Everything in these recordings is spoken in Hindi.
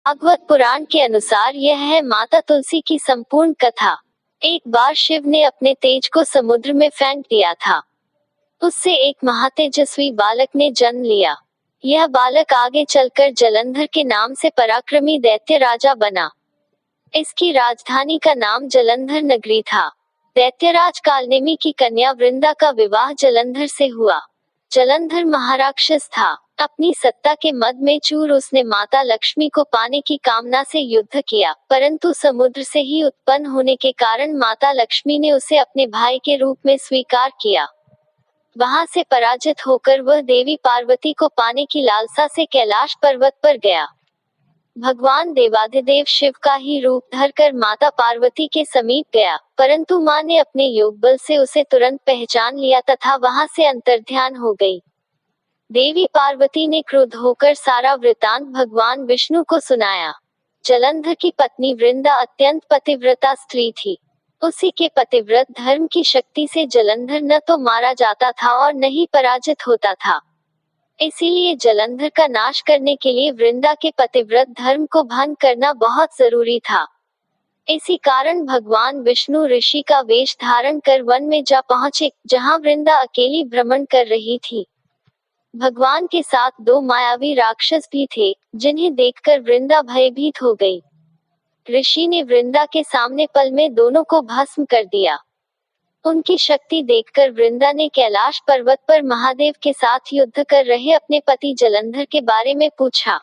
भागवत पुराण के अनुसार यह है माता तुलसी की संपूर्ण कथा। एक बार शिव ने अपने तेज को समुद्र में फेंक दिया था। उससे एक महातेजस्वी बालक ने जन्म लिया। यह बालक आगे चलकर जलंधर के नाम से पराक्रमी दैत्य राजा बना। इसकी राजधानी का नाम जलंधर नगरी था। दैत्यराज कालनेमी की कन्या वृंदा का विवाह जलंधर से हुआ। जलंधर महाराक्षस था। अपनी सत्ता के मद में चूर उसने माता लक्ष्मी को पाने की कामना से युद्ध किया, परंतु समुद्र से ही उत्पन्न होने के कारण माता लक्ष्मी ने उसे अपने भाई के रूप में स्वीकार किया। वहां से पराजित होकर वह देवी पार्वती को पाने की लालसा से कैलाश पर्वत पर गया। भगवान देवाधिदेव शिव का ही रूप धरकर माता पार्वती के समीप गया, परंतु मां ने अपने योग बल से उसे तुरंत पहचान लिया तथा वहां से अंतर्ध्यान हो गई। देवी पार्वती ने क्रुद्ध होकर सारा वृतांत भगवान विष्णु को सुनाया। जलंधर की पत्नी वृंदा अत्यंत पतिव्रता स्त्री थी। उसी के पतिव्रत धर्म की शक्ति से जलंधर न तो मारा जाता था और न ही पराजित होता था। इसीलिए जलंधर का नाश करने के लिए वृंदा के पतिव्रत धर्म को भंग करना बहुत जरूरी था। इसी कारण भगवान विष्णु ऋषि का वेश धारण कर वन में जा पहुंचे, जहां वृंदा अकेली भ्रमण कर रही थी। भगवान के साथ दो मायावी राक्षस भी थे, जिन्हें देखकर वृंदा भयभीत हो गई। ऋषि ने वृंदा के सामने पल में दोनों को भस्म कर दिया। उनकी शक्ति देखकर वृंदा ने कैलाश पर्वत पर महादेव के साथ युद्ध कर रहे अपने पति जलंधर के बारे में पूछा।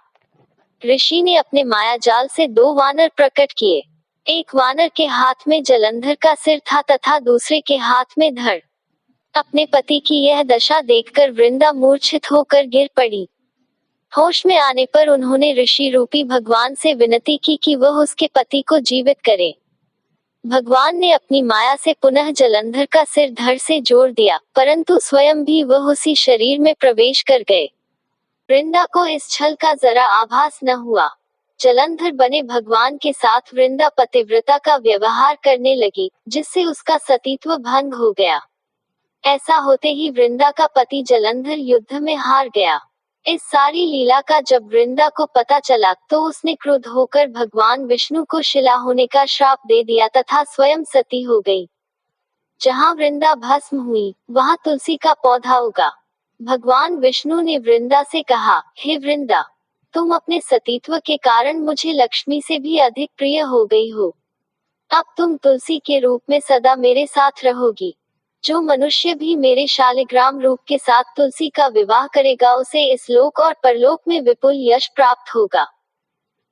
ऋषि ने अपने माया जाल से दो वानर प्रकट किए। एक वानर के हाथ में जलंधर का सिर था तथा दूसरे के हाथ में धड़। अपने पति की यह दशा देखकर वृंदा मूर्छित होकर गिर पड़ी। होश में आने पर उन्होंने ऋषि रूपी भगवान से विनती की कि वह उसके पति को जीवित करे। भगवान ने अपनी माया से पुनः जलंधर का सिर धड़ से जोड़ दिया, परंतु स्वयं भी वह उसी शरीर में प्रवेश कर गए। वृंदा को इस छल का जरा आभास न हुआ। जलंधर बने भगवान के साथ वृंदा पतिव्रता का व्यवहार करने लगी, जिससे उसका सतीत्व भंग हो गया। ऐसा होते ही वृंदा का पति जलंधर युद्ध में हार गया। इस सारी लीला का जब वृंदा को पता चला तो उसने क्रुद्ध होकर भगवान विष्णु को शिला होने का श्राप दे दिया तथा स्वयं सती हो गई। जहां वृंदा भस्म हुई, वहां तुलसी का पौधा उगा। भगवान विष्णु ने वृंदा से कहा, हे वृंदा, तुम अपने सतीत्व के कारण मुझे लक्ष्मी से भी अधिक प्रिय हो गई हो। अब तुम तुलसी के रूप में सदा मेरे साथ रहोगी। जो मनुष्य भी मेरे शालिग्राम रूप के साथ तुलसी का विवाह करेगा, उसे इस लोक और परलोक में विपुल यश प्राप्त होगा।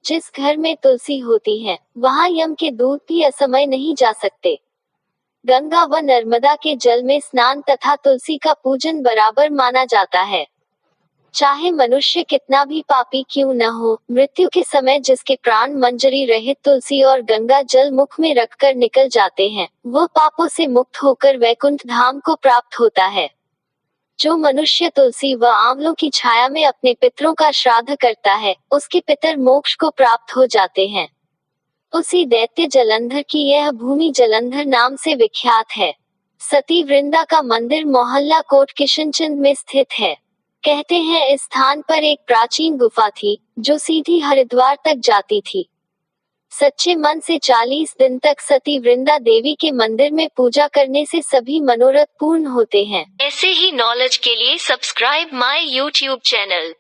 जिस घर में तुलसी होती है, वहां यम के दूत भी असमय नहीं जा सकते। गंगा व नर्मदा के जल में स्नान तथा तुलसी का पूजन बराबर माना जाता है। चाहे मनुष्य कितना भी पापी क्यों न हो, मृत्यु के समय जिसके प्राण मंजरी रहित तुलसी और गंगा जल मुख में रखकर निकल जाते हैं, वह पापों से मुक्त होकर वैकुंठ धाम को प्राप्त होता है। जो मनुष्य तुलसी व आंवलों की छाया में अपने पितरों का श्राद्ध करता है, उसके पितर मोक्ष को प्राप्त हो जाते हैं। उसी दैत्य जलंधर की यह भूमि जलंधर नाम से विख्यात है। सती वृंदा का मंदिर मोहल्ला कोट किशनचंद में स्थित है। कहते हैं इस स्थान पर एक प्राचीन गुफा थी, जो सीधी हरिद्वार तक जाती थी। सच्चे मन से 40 दिन तक सती वृंदा देवी के मंदिर में पूजा करने से सभी मनोरथ पूर्ण होते हैं। ऐसे ही नॉलेज के लिए सब्सक्राइब माय यूट्यूब चैनल।